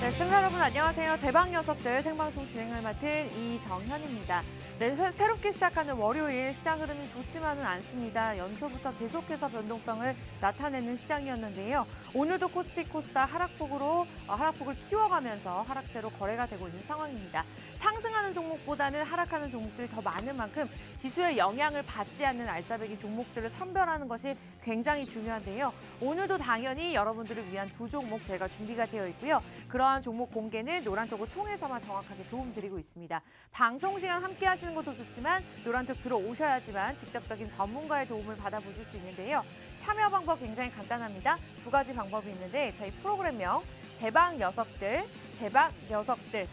네, 시청자 여러분 안녕하세요. 대박 녀석들 생방송 진행을 맡은 이정현입니다. 네, 새롭게 시작하는 월요일 시장 흐름이 좋지만은 않습니다. 연초부터 계속해서 변동성을 나타내는 시장이었는데요. 오늘도 코스피 코스닥 하락폭을 키워가면서 하락세로 거래가 되고 있는 상황입니다. 상승하는 종목보다는 하락하는 종목들이 더 많은 만큼 지수의 영향을 받지 않는 알짜배기 종목들을 선별하는 것이 굉장히 중요한데요. 오늘도 당연히 여러분들을 위한 두 종목 저희가 준비가 되어 있고요. 그러한 종목 공개는 노란톡을 통해서만 정확하게 도움드리고 있습니다. 방송 시간 함께 하시는 것도 좋지만 노란톡 들어오셔야지만 직접적인 전문가의 도움을 받아보실 수 있는데요. 참여 방법 굉장히 간단합니다. 두 가지 방법이 있는데 저희 프로그램명 대박 녀석들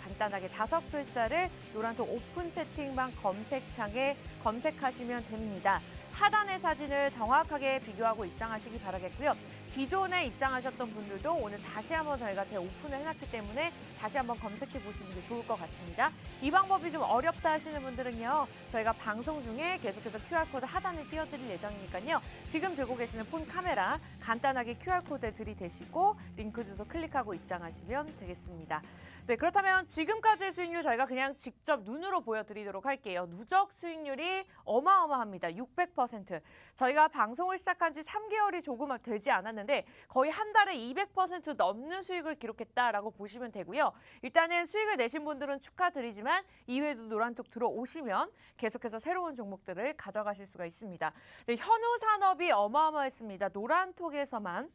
간단하게 5글자를 노란톡 오픈 채팅방 검색창에 검색하시면 됩니다. 하단의 사진을 정확하게 비교하고 입장하시기 바라겠고요. 기존에 입장하셨던 분들도 오늘 다시 한번 저희가 재오픈을 해놨기 때문에 다시 한번 검색해 보시는 게 좋을 것 같습니다. 이 방법이 좀 어렵다 하시는 분들은요. 저희가 방송 중에 계속해서 QR코드 하단에 띄워드릴 예정이니까요. 지금 들고 계시는 폰 카메라 간단하게 QR코드에 들이대시고 링크 주소 클릭하고 입장하시면 되겠습니다. 네, 그렇다면 지금까지의 수익률 저희가 그냥 직접 눈으로 보여드리도록 할게요. 누적 수익률이 어마어마합니다. 600%. 저희가 방송을 시작한 지 3개월이 조금 되지 않았는데 거의 한 달에 200% 넘는 수익을 기록했다라고 보시면 되고요. 일단은 수익을 내신 분들은 축하드리지만 이외에도 노란톡 들어오시면 계속해서 새로운 종목들을 가져가실 수가 있습니다. 네, 현우산업이 어마어마했습니다. 노란톡에서만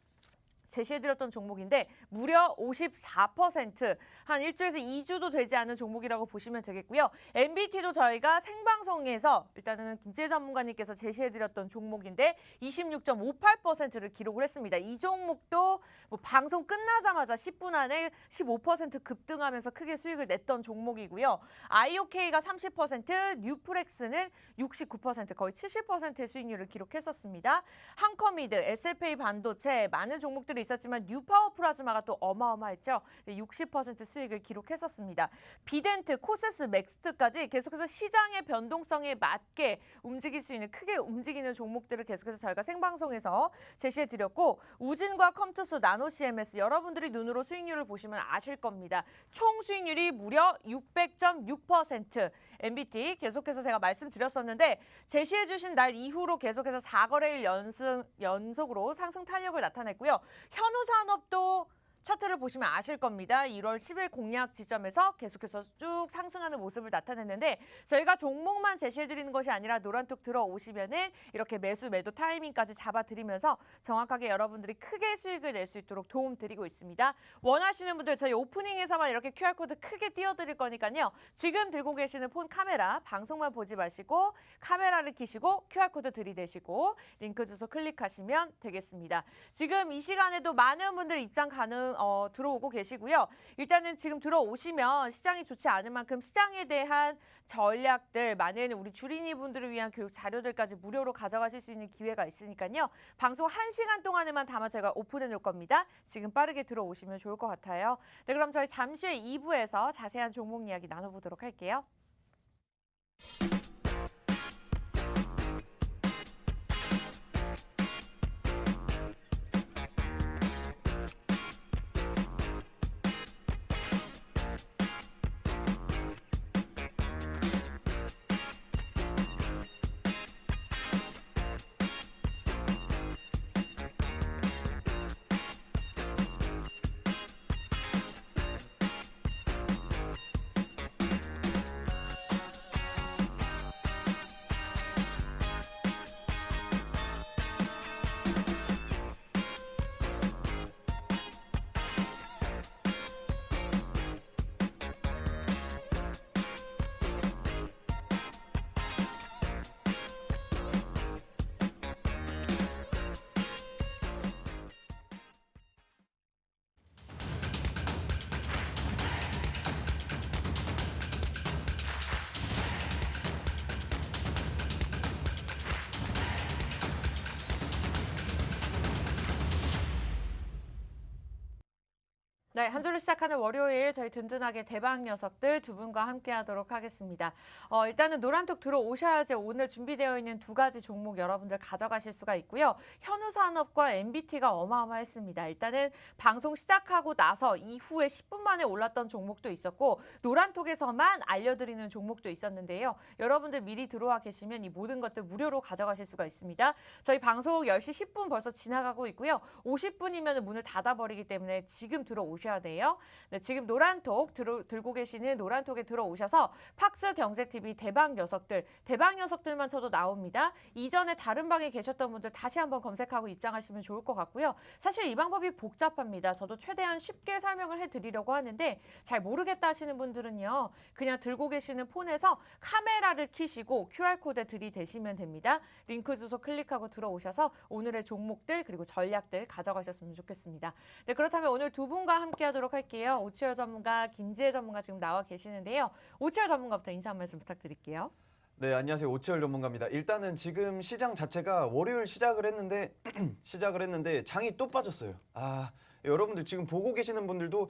제시해드렸던 종목인데 무려 54%, 한 1주에서 2주도 되지 않은 종목이라고 보시면 되겠고요. MBT도 저희가 생방송에서 일단은 김지혜 전문가님께서 제시해드렸던 종목인데 26.58%를 기록을 했습니다. 이 종목도 뭐 방송 끝나자마자 10분 안에 15% 급등하면서 크게 수익을 냈던 종목이고요. IOK가 30%, 뉴프렉스는 69%, 거의 70%의 수익률을 기록했었습니다. 한커미드, SFA 반도체, 많은 종목들이 있었지만 뉴파워 플라즈마가 또 어마어마했죠. 60% 수익을 기록했었습니다. 비덴트, 코세스, 맥스트까지 계속해서 시장의 변동성에 맞게 움직일 수 있는 크게 움직이는 종목들을 계속해서 저희가 생방송에서 제시해드렸고 우진과 컴투스, 나노CMS 여러분들이 눈으로 수익률을 보시면 아실 겁니다. 총 수익률이 무려 600.6%. MBT 계속해서 제가 말씀드렸었는데 제시해주신 날 이후로 계속해서 4거래일 연속으로 상승 탄력을 나타냈고요. 현우산업도 차트를 보시면 아실 겁니다. 1월 10일 공략 지점에서 계속해서 쭉 상승하는 모습을 나타냈는데 저희가 종목만 제시해드리는 것이 아니라 노란톡 들어오시면은 이렇게 매수 매도 타이밍까지 잡아드리면서 정확하게 여러분들이 크게 수익을 낼 수 있도록 도움드리고 있습니다. 원하시는 분들 저희 오프닝에서만 이렇게 QR코드 크게 띄워드릴 거니까요. 지금 들고 계시는 폰 카메라 방송만 보지 마시고 카메라를 켜시고 QR코드 들이대시고 링크 주소 클릭하시면 되겠습니다. 지금 이 시간에도 많은 분들 입장 들어오고 계시고요. 일단은 지금 들어오시면 시장이 좋지 않은 만큼 시장에 대한 전략들, 많은 우리 주린이 분들을 위한 교육 자료들까지 무료로 가져가실 수 있는 기회가 있으니까요. 방송 1시간 동안에만 담아 제가 오픈해 놓을 겁니다. 지금 빠르게 들어오시면 좋을 것 같아요. 네, 그럼 저희 잠시 후에 2부에서 자세한 종목 이야기 나눠보도록 할게요. 네, 한 주를 시작하는 월요일 저희 든든하게 대박 녀석들 두 분과 함께 하도록 하겠습니다. 일단은 노란톡 들어오셔야지 오늘 준비되어 있는 두 가지 종목 여러분들 가져가실 수가 있고요. 현우산업과 MBT가 어마어마했습니다. 일단은 방송 시작하고 나서 이후에 10분 만에 올랐던 종목도 있었고 노란톡에서만 알려드리는 종목도 있었는데요. 여러분들 미리 들어와 계시면 이 모든 것들 무료로 가져가실 수가 있습니다. 저희 방송 10시 10분 벌써 지나가고 있고요. 50분이면 문을 닫아버리기 때문에 지금 들어오셔야 돼요. 네, 지금 노란톡 들고 계시는 노란톡에 들어오셔서 팍스 경제TV 대박 녀석들만 쳐도 나옵니다. 이전에 다른 방에 계셨던 분들 다시 한번 검색하고 입장하시면 좋을 것 같고요. 사실 이 방법이 복잡합니다. 저도 최대한 쉽게 설명을 해드리려고 하는데 잘 모르겠다 하시는 분들은요. 그냥 들고 계시는 폰에서 카메라를 켜시고 QR코드에 들이대시면 됩니다. 링크 주소 클릭하고 들어오셔서 오늘의 종목들 그리고 전략들 가져가셨으면 좋겠습니다. 네, 그렇다면 오늘 두 분과 함께 하도록 할게요. 오치열 전문가, 김지혜 전문가 지금 나와 계시는데요. 오치열 전문가부터 인사 한 말씀 부탁드릴게요. 네, 안녕하세요. 오치열 전문가입니다. 일단은 지금 시장 자체가 월요일 시작을 했는데 장이 또 빠졌어요. 여러분들 지금 보고 계시는 분들도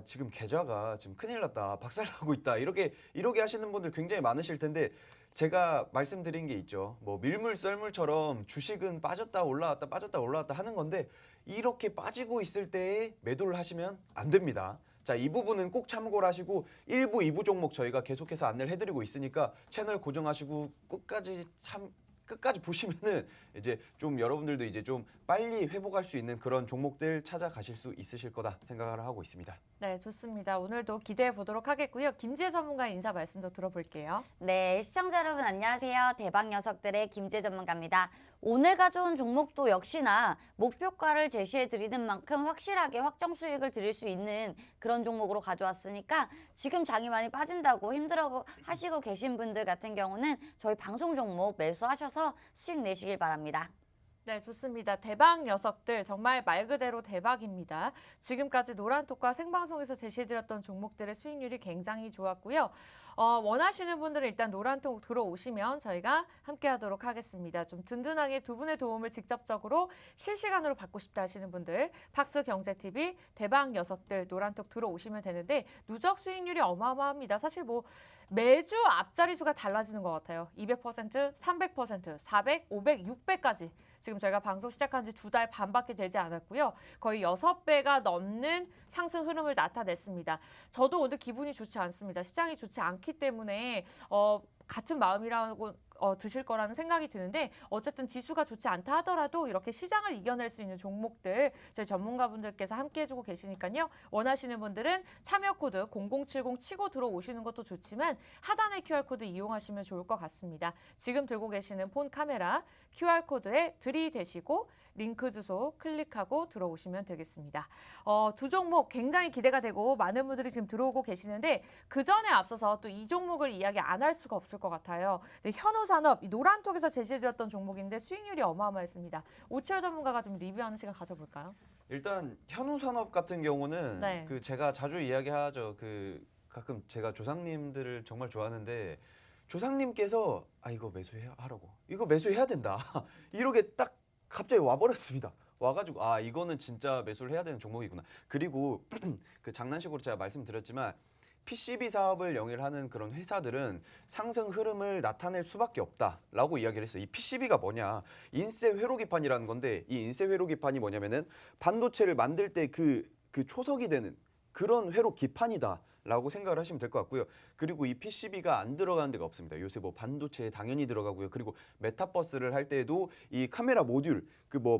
지금 계좌가 지금 큰일 났다. 박살나고 있다. 이렇게 하시는 분들 굉장히 많으실 텐데 제가 말씀드린 게 있죠. 뭐 밀물 썰물처럼 주식은 빠졌다 올라왔다 하는 건데 이렇게 빠지고 있을 때에 매도를 하시면 안 됩니다. 자, 이 부분은 꼭 참고를 하시고 1부, 2부 종목 저희가 계속해서 안내를 해드리고 있으니까 채널 고정하시고 끝까지 보시면은 이제 좀 여러분들도 이제 좀 빨리 회복할 수 있는 그런 종목들 찾아가실 수 있으실 거다 생각을 하고 있습니다. 네, 좋습니다. 오늘도 기대해 보도록 하겠고요. 김지혜 전문가의 인사 말씀도 들어볼게요. 네, 시청자 여러분 안녕하세요. 대박 녀석들의 김재 전문가입니다. 오늘 가져온 종목도 역시나 목표가를 제시해 드리는 만큼 확실하게 확정 수익을 드릴 수 있는 그런 종목으로 가져왔으니까 지금 장이 많이 빠진다고 힘들어 하시고 계신 분들 같은 경우는 저희 방송 종목 매수하셔서 수익 내시길 바랍니다. 네, 좋습니다. 대박 녀석들 정말 말 그대로 대박입니다. 지금까지 노란톡과 생방송에서 제시해드렸던 종목들의 수익률이 굉장히 좋았고요. 원하시는 분들은 일단 노란톡 들어오시면 저희가 함께 하도록 하겠습니다. 좀 든든하게 두 분의 도움을 직접적으로 실시간으로 받고 싶다 하시는 분들 팍스 경제TV 대박 녀석들 노란톡 들어오시면 되는데 누적 수익률이 어마어마합니다. 사실 뭐 매주 앞자리 수가 달라지는 것 같아요. 200%, 300%, 400, 500, 600까지. 지금 저희가 방송 시작한 지 2달 반밖에 되지 않았고요. 거의 6배가 넘는 상승 흐름을 나타냈습니다. 저도 오늘 기분이 좋지 않습니다. 시장이 좋지 않기 때문에 같은 마음이라고 드실 거라는 생각이 드는데 어쨌든 지수가 좋지 않다 하더라도 이렇게 시장을 이겨낼 수 있는 종목들 저희 전문가분들께서 함께 해주고 계시니까요. 원하시는 분들은 참여 코드 0070 치고 들어오시는 것도 좋지만 하단의 QR코드 이용하시면 좋을 것 같습니다. 지금 들고 계시는 폰 카메라 QR코드에 들이대시고 링크 주소 클릭하고 들어오시면 되겠습니다. 두 종목 굉장히 기대가 되고 많은 분들이 지금 들어오고 계시는데 그 전에 앞서서 또 이 종목을 이야기 안 할 수가 없을 것 같아요. 네, 현우산업, 이 노란톡에서 제시해드렸던 종목인데 수익률이 어마어마했습니다. 오치열 전문가가 좀 리뷰하는 시간 가져볼까요? 일단 현우산업 같은 경우는 네. 제가 자주 이야기하죠. 가끔 제가 조상님들을 정말 좋아하는데 조상님께서 이거 매수하라고 이거 매수해야 된다 이렇게 딱 갑자기 와버렸습니다. 와가지고 이거는 진짜 매수를 해야 되는 종목이구나. 그리고 그 장난식으로 제가 말씀드렸지만 PCB 사업을 영위하는 그런 회사들은 상승 흐름을 나타낼 수밖에 없다라고 이야기를 했어요. 이 PCB가 뭐냐? 인쇄 회로기판이라는 건데 이 인쇄 회로기판이 뭐냐면은 반도체를 만들 때 그 초석이 되는 그런 회로기판이다. 라고 생각을 하시면 될 것 같고요. 그리고 이 PCB가 안 들어가는 데가 없습니다. 요새 뭐 반도체에 당연히 들어가고요. 그리고 메타버스를 할 때에도 이 카메라 모듈,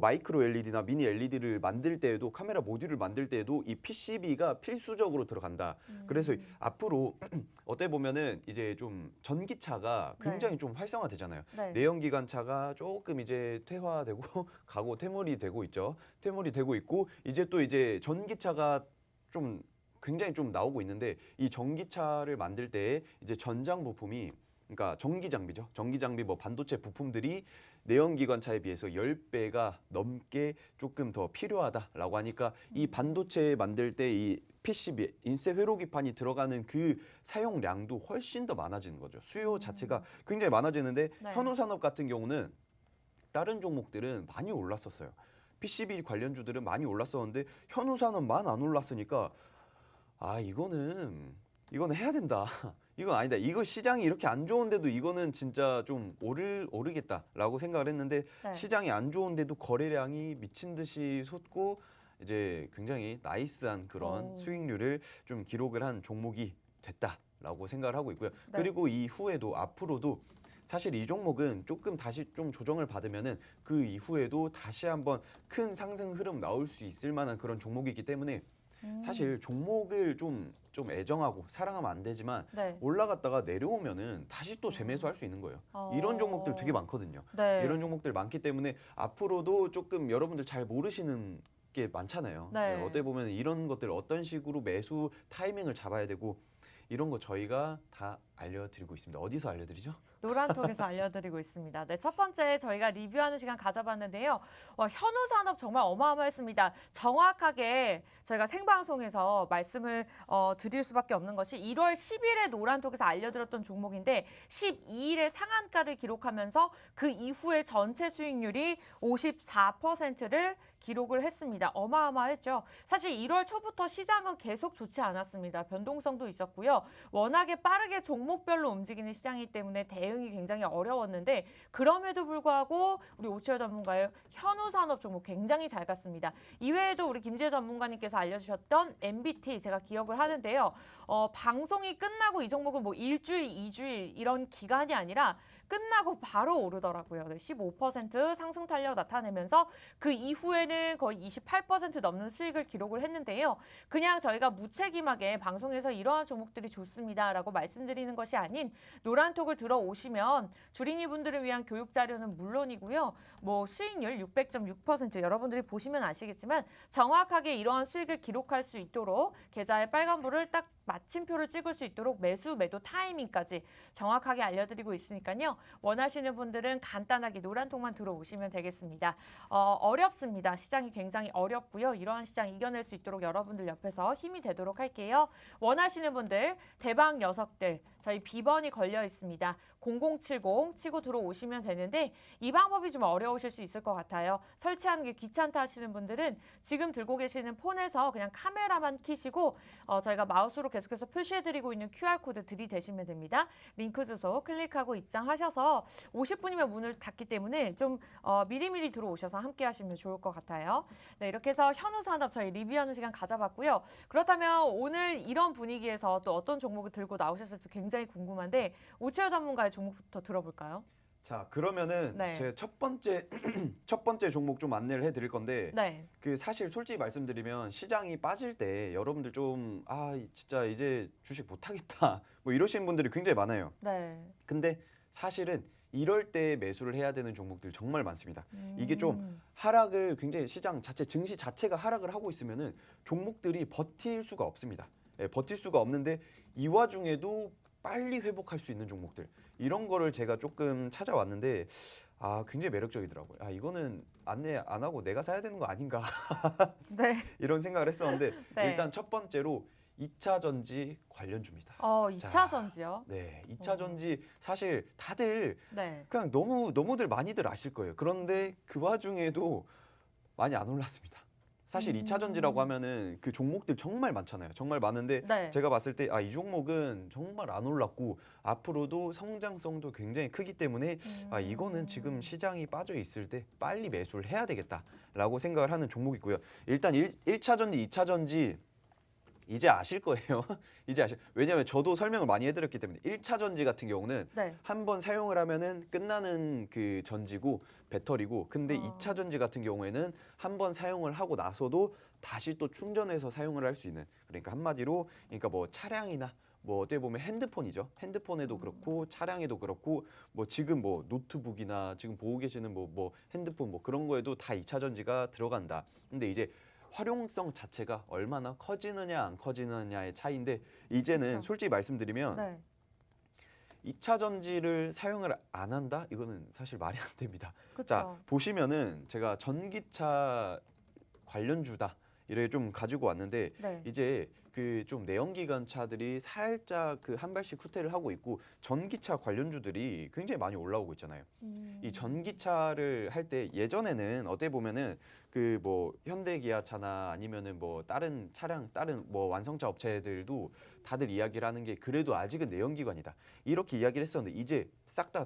마이크로 LED나 미니 LED를 만들 때에도 카메라 모듈을 만들 때에도 이 PCB가 필수적으로 들어간다. 그래서 앞으로 어떻게 보면은 이제 좀 전기차가 굉장히 좀 활성화되잖아요. 네. 내연기관차가 조금 이제 퇴화되고 가고 퇴물이 되고 있죠. 퇴물이 되고 있고 이제 또 이제 전기차가 좀 굉장히 좀 나오고 있는데 이 전기차를 만들 때 이제 전장 부품이 그러니까 전기 장비죠. 전기 장비 반도체 부품들이 내연기관차에 비해서 10배가 넘게 조금 더 필요하다라고 하니까 이 반도체 만들 때 이 PCB 인쇄 회로기판이 들어가는 그 사용량도 훨씬 더 많아지는 거죠. 수요 자체가 굉장히 많아지는데 네. 현우산업 같은 경우는 다른 종목들은 많이 올랐었어요. PCB 관련주들은 많이 올랐었는데 현우산업만 안 올랐으니까 아 이거는 해야 된다. 이건 아니다. 이거 시장이 이렇게 안 좋은데도 이거는 진짜 좀 오르겠다라고 생각을 했는데 네. 시장이 안 좋은데도 거래량이 미친 듯이 솟고 이제 굉장히 나이스한 그런 오. 수익률을 좀 기록을 한 종목이 됐다라고 생각을 하고 있고요. 네. 그리고 이후에도 앞으로도 사실 이 종목은 조금 다시 좀 조정을 받으면은 그 이후에도 다시 한번 큰 상승 흐름 나올 수 있을 만한 그런 종목이기 때문에 사실 종목을 좀 애정하고 사랑하면 안 되지만 네. 올라갔다가 내려오면은 다시 또 재매수할 수 있는 거예요. 이런 종목들 되게 많거든요. 네. 이런 종목들 많기 때문에 앞으로도 조금 여러분들 잘 모르시는 게 많잖아요. 네. 어떻게 보면 이런 것들 어떤 식으로 매수 타이밍을 잡아야 되고 이런 거 저희가 다 알려드리고 있습니다. 어디서 알려드리죠? 노란톡에서 알려드리고 있습니다. 네, 첫 번째 저희가 리뷰하는 시간 가져봤는데요. 현우산업 정말 어마어마했습니다. 정확하게 저희가 생방송에서 말씀을 드릴 수밖에 없는 것이 1월 10일에 노란톡에서 알려드렸던 종목인데 12일에 상한가를 기록하면서 그 이후에 전체 수익률이 54%를 기록을 했습니다. 어마어마했죠. 사실 1월 초부터 시장은 계속 좋지 않았습니다. 변동성도 있었고요. 워낙에 빠르게 종목별로 움직이는 시장이기 때문에 대응이 굉장히 어려웠는데 그럼에도 불구하고 우리 오치열 전문가의 현우산업 종목 굉장히 잘 갔습니다. 이외에도 우리 김재 전문가님께서 알려주셨던 MBT 제가 기억을 하는데요. 방송이 끝나고 이 종목은 뭐 일주일, 2주일 이런 기간이 아니라 끝나고 바로 오르더라고요. 15% 상승 탄력 나타내면서 그 이후에는 거의 28% 넘는 수익을 기록을 했는데요. 그냥 저희가 무책임하게 방송에서 이러한 종목들이 좋습니다라고 말씀드리는 것이 아닌 노란톡을 들어오시면 주린이 분들을 위한 교육 자료는 물론이고요. 뭐 수익률 600.6% 여러분들이 보시면 아시겠지만 정확하게 이러한 수익을 기록할 수 있도록 계좌에 빨간불을 딱 마침표를 찍을 수 있도록 매수 매도 타이밍까지 정확하게 알려드리고 있으니까요. 원하시는 분들은 간단하게 노란통만 들어오시면 되겠습니다. 어렵습니다. 시장이 굉장히 어렵고요. 이러한 시장 이겨낼 수 있도록 여러분들 옆에서 힘이 되도록 할게요. 원하시는 분들 대박 녀석들 저희 비번이 걸려 있습니다. 0070 치고 들어오시면 되는데 이 방법이 좀 어려우실 수 있을 것 같아요. 설치하는 게 귀찮다 하시는 분들은 지금 들고 계시는 폰에서 그냥 카메라만 켜시고 저희가 마우스로 계속해서 표시해드리고 있는 QR코드 들이대시면 됩니다. 링크 주소 클릭하고 입장하셔서 50분이면 문을 닫기 때문에 좀 미리미리 들어오셔서 함께 하시면 좋을 것 같아요. 네, 이렇게 해서 현우산업 저희 리뷰하는 시간 가져봤고요. 그렇다면 오늘 이런 분위기에서 또 어떤 종목을 들고 나오셨을지 굉장히 궁금한데 오치열 전문가의 종목부터 들어볼까요? 자 그러면은 네. 제 첫 번째 종목 좀 안내를 해드릴 건데 네. 그 사실 솔직히 말씀드리면 시장이 빠질 때 여러분들 좀 진짜 이제 주식 못하겠다 뭐 이러시는 분들이 굉장히 많아요. 네. 근데 사실은 이럴 때 매수를 해야 되는 종목들 정말 많습니다. 이게 좀 하락을 굉장히 시장 자체 증시 자체가 하락을 하고 있으면은 종목들이 버틸 수가 없습니다. 예, 버틸 수가 없는데 이 와중에도 빨리 회복할 수 있는 종목들 이런 거를 제가 조금 찾아왔는데 굉장히 매력적이더라고요. 이거는 안내 안 하고 내가 사야 되는 거 아닌가 네. 이런 생각을 했었는데 네. 일단 첫 번째로 2차 전지 관련주입니다. 2차 자, 전지요? 네, 2차 전지 사실 다들 네. 그냥 너무들 많이들 아실 거예요. 그런데 그 와중에도 많이 안 올랐습니다. 사실 2차 전지라고 하면은 그 종목들 정말 많잖아요. 정말 많은데 네. 제가 봤을 때 이 종목은 정말 안 올랐고 앞으로도 성장성도 굉장히 크기 때문에 이거는 지금 시장이 빠져 있을 때 빨리 매수를 해야 되겠다라고 생각을 하는 종목이고요. 일단 1차 전지, 2차 전지 이제 아실 거예요. 왜냐하면 저도 설명을 많이 해드렸기 때문에 1차 전지 같은 경우는 네. 한 번 사용을 하면은 끝나는 그 전지고 배터리고 근데 2차 전지 같은 경우에는 한 번 사용을 하고 나서도 다시 또 충전해서 사용을 할 수 있는 그러니까 한마디로 그러니까 뭐 차량이나 뭐 어떻게 보면 핸드폰이죠. 핸드폰에도 그렇고 차량에도 그렇고 뭐 지금 뭐 노트북이나 지금 보고 계시는 뭐 핸드폰 뭐 그런 거에도 다 2차 전지가 들어간다. 근데 이제 활용성 자체가 얼마나 커지느냐 안 커지느냐의 차이인데 이제는 그쵸. 솔직히 말씀드리면 네. 2차 전지를 사용을 안 한다? 이거는 사실 말이 안 됩니다. 자, 그렇죠. 보시면은 제가 전기차 관련주다 이렇게 좀 가지고 왔는데 네. 이제 그 좀 내연기관차들이 살짝 그 한 발씩 후퇴를 하고 있고 전기차 관련주들이 굉장히 많이 올라오고 있잖아요. 이 전기차를 할 때 예전에는 어떻게 보면은 그 뭐 현대기아차나 아니면은 뭐 다른 차량 다른 뭐 완성차 업체들도 다들 이야기를 하는 게 그래도 아직은 내연기관이다 이렇게 이야기를 했었는데 이제 싹 다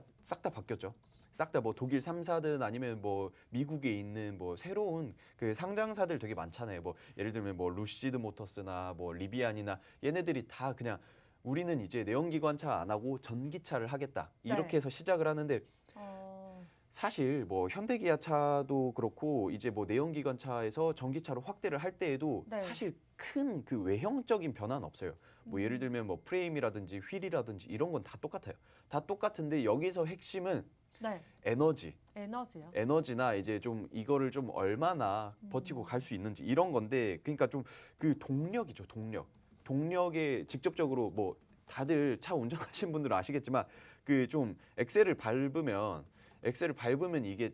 바뀌었죠. 싹 다 뭐 독일 3사든 아니면 뭐 미국에 있는 뭐 새로운 그 상장사들 되게 많잖아요. 뭐 예를 들면 뭐 루시드 모터스나 뭐 리비안이나 얘네들이 다 그냥 우리는 이제 내연기관차 안 하고 전기차를 하겠다 이렇게 네. 해서 시작을 하는데 사실 뭐 현대기아차도 그렇고 이제 뭐 내연기관차에서 전기차로 확대를 할 때에도 네. 사실 큰 그 외형적인 변화는 없어요. 뭐 예를 들면 뭐 프레임이라든지 휠이라든지 이런 건 다 똑같아요. 다 똑같은데 여기서 핵심은 네. 에너지, 에너지요. 에너지나 이제 좀 이거를 좀 얼마나 버티고 갈 수 있는지 이런 건데 그러니까 좀 그 동력이죠, 동력. 동력에 직접적으로 뭐 다들 차 운전하시는 분들은 아시겠지만 그 좀 엑셀을 밟으면 이게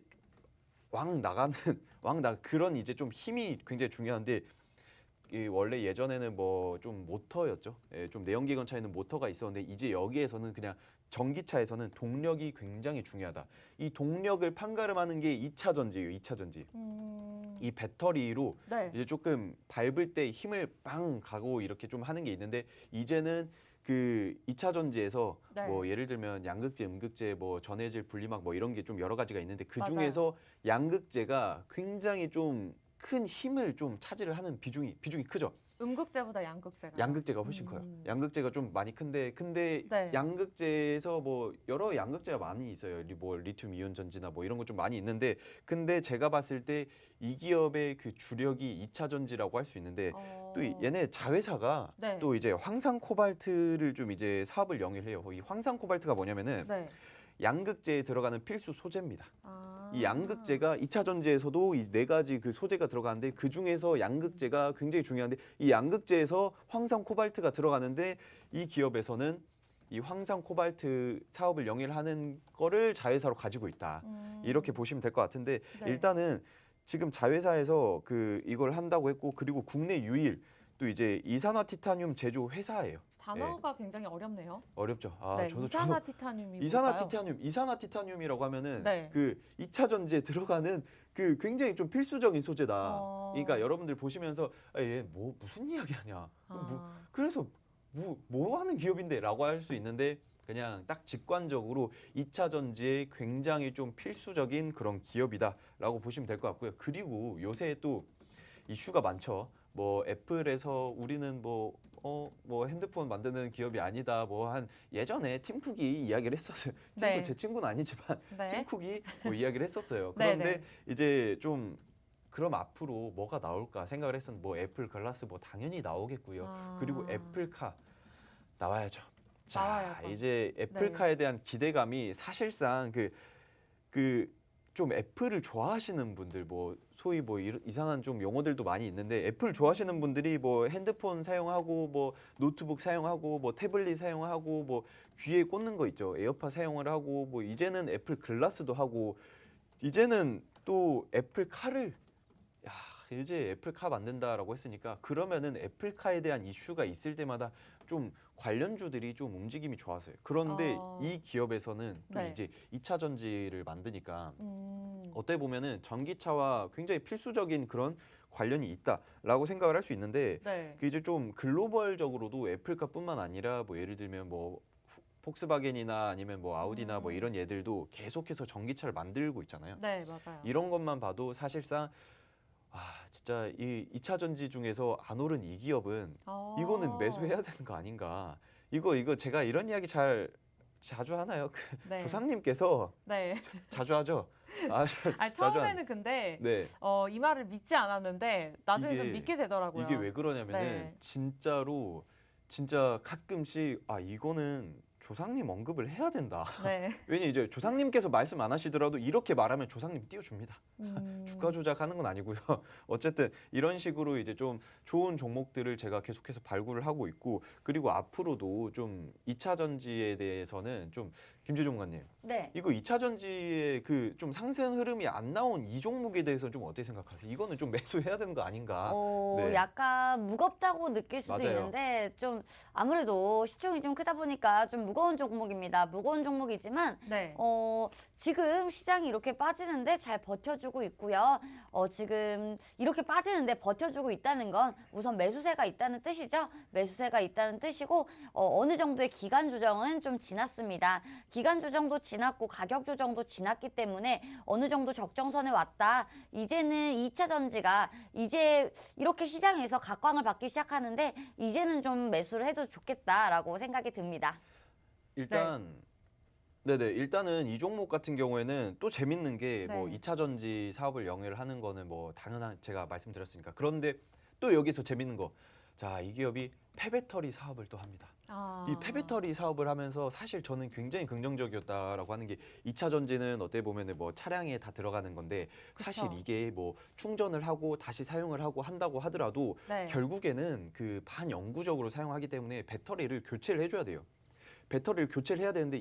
왕 나가는 그런 이제 좀 힘이 굉장히 중요한데 이 원래 예전에는 뭐 좀 모터였죠. 예, 좀 내연기관차에는 모터가 있었는데 이제 여기에서는 그냥 전기차에서는 동력이 굉장히 중요하다. 이 동력을 판가름하는 게 2차 전지예요. 2차 전지. 이 배터리로 네. 이제 조금 밟을 때 힘을 빵 가고 이렇게 좀 하는 게 있는데 이제는 그 2차 전지에서 네. 뭐 예를 들면 양극재, 음극재, 뭐 전해질, 분리막 뭐 이런 게 좀 여러 가지가 있는데 그 맞아요. 중에서 양극재가 굉장히 좀 큰 힘을 좀 차지를 하는 비중이 크죠. 음극재보다 양극재가. 양극재가 훨씬 커요. 양극재가 좀 많이 근데 네. 양극재에서 뭐 여러 양극재가 많이 있어요. 뭐 리튬 이온 전지나 뭐 이런 거 좀 많이 있는데 근데 제가 봤을 때 이 기업의 그 주력이 2차 전지라고 할 수 있는데 또 얘네 자회사가 네. 또 이제 황산 코발트를 좀 이제 사업을 영위해요. 이 황산 코발트가 뭐냐면은 네. 양극재에 들어가는 필수 소재입니다. 아. 이 양극재가 2차 전지에서도 이 네 가지 그 소재가 들어가는데 그 중에서 양극재가 굉장히 중요한데 이 양극재에서 황산 코발트가 들어가는데 이 기업에서는 이 황산 코발트 사업을 영위를 하는 거를 자회사로 가지고 있다. 이렇게 보시면 될 것 같은데 네. 일단은 지금 자회사에서 그 이걸 한다고 했고 그리고 국내 유일 또 이제 이산화 티타늄 제조 회사예요. 단어가 굉장히 어렵네요. 어렵죠. 아, 네. 저도 이산화 티타늄이 이산화 티타늄이라고 하면은 네. 그 2차 전지에 들어가는 그 굉장히 좀 필수적인 소재다. 그러니까 여러분들 보시면서 아, 얘 뭐 무슨 이야기하냐. 그래서 뭐 하는 기업인데라고 할 수 있는데 그냥 딱 직관적으로 2차 전지에 굉장히 좀 필수적인 그런 기업이다라고 보시면 될 것 같고요. 그리고 요새 또 이슈가 많죠. 뭐 애플에서 우리는 뭐 핸드폰 만드는 기업이 아니다. 뭐 한 예전에 팀 쿡이 이야기를 했었어요. 네. 제 친구는 아니지만 네. 팀 쿡이 뭐 이야기를 했었어요. 네, 그런데 네. 이제 좀 그럼 앞으로 뭐가 나올까 생각을 했었는데 뭐 애플 글라스 뭐 당연히 나오겠고요. 그리고 애플카 나와야죠. 자, 나와야죠. 이제 애플카에 대한 기대감이 사실상 그 좀 애플을 좋아하시는 분들 뭐 소위 뭐 이상한 좀 용어들도 많이 있는데 애플 좋아하시는 분들이 뭐 핸드폰 사용하고 뭐 노트북 사용하고 뭐 태블릿 사용하고 뭐 귀에 꽂는 거 있죠. 에어팟 사용을 하고 뭐 이제는 애플 글라스도 하고 이제는 또 애플카를 야, 이제 애플카 만든다라고 했으니까 그러면은 애플카에 대한 이슈가 있을 때마다 좀 관련주들이 좀 움직임이 좋았어요. 그런데 이 기업에서는 또 네. 이제 2차 전지를 만드니까 어떻게 보면은 전기차와 굉장히 필수적인 그런 관련이 있다라고 생각을 할 수 있는데 네. 그 이제 좀 글로벌적으로도 애플카뿐만 아니라 뭐 예를 들면 뭐 폭스바겐이나 아니면 뭐 아우디나 뭐 이런 얘들도 계속해서 전기차를 만들고 있잖아요. 네, 맞아요. 이런 것만 봐도 사실상 진짜 이 2차 전지 중에서 안 오른 이 기업은 이거는 매수해야 되는 거 아닌가. 이거 제가 이런 이야기 자주 하나요? 그 네. 조상님께서 네. 자주 하죠. 아니, 자주 처음에는 근데 네. 이 말을 믿지 않았는데 나중에 좀 이게- 믿게 되더라고요. 이게 왜 그러냐면은 네. 진짜로 진짜 가끔씩 이거는 조상님 언급을 해야 된다. 네. 왜냐 이제 조상님께서 말씀 안 하시더라도 이렇게 말하면 조상님 띄워줍니다. 주가 조작하는 건 아니고요. 어쨌든 이런 식으로 이제 좀 좋은 종목들을 제가 계속해서 발굴을 하고 있고 그리고 앞으로도 좀 2차 전지에 대해서는 좀 김재종관님, 네. 이거 2차 전지의 그 좀 상승 흐름이 안 나온 이 종목에 대해서 좀 어떻게 생각하세요? 이거는 좀 매수해야 되는 거 아닌가? 네. 약간 무겁다고 느낄 수도 맞아요. 있는데 좀 아무래도 시총이 좀 크다 보니까 좀 무거운 종목입니다. 무거운 종목이지만 네. 지금 시장이 이렇게 빠지는데 잘 버텨주고 있고요. 지금 이렇게 빠지는데 버텨주고 있다는 건 우선 매수세가 있다는 뜻이죠. 매수세가 있다는 뜻이고 어느 정도의 기간 조정은 좀 지났습니다. 기간 조정도 지났고 가격 조정도 지났기 때문에 어느 정도 적정선에 왔다. 이제는 2차 전지가 이제 이렇게 시장에서 각광을 받기 시작하는데 이제는 좀 매수를 해도 좋겠다라고 생각이 듭니다. 일단 네네 일단은 이 종목 같은 경우에는 또 재밌는 게 뭐 네. 2차 전지 사업을 영위를 하는 거는 뭐 당연한 제가 말씀드렸으니까 그런데 또 여기서 재밌는 거 자 이 기업이 폐배터리 사업을 또 합니다. 아. 이 폐배터리 사업을 하면서 사실 저는 굉장히 긍정적이었다라고 하는 게 2차 전지는 어떻게 보면은 뭐 차량에 다 들어가는 건데 사실 그쵸. 이게 뭐 충전을 하고 다시 사용을 하고 한다고 하더라도 네. 결국에는 그 반영구적으로 사용하기 때문에 배터리를 교체를 해줘야 돼요. 배터리를 교체를 해야 되는데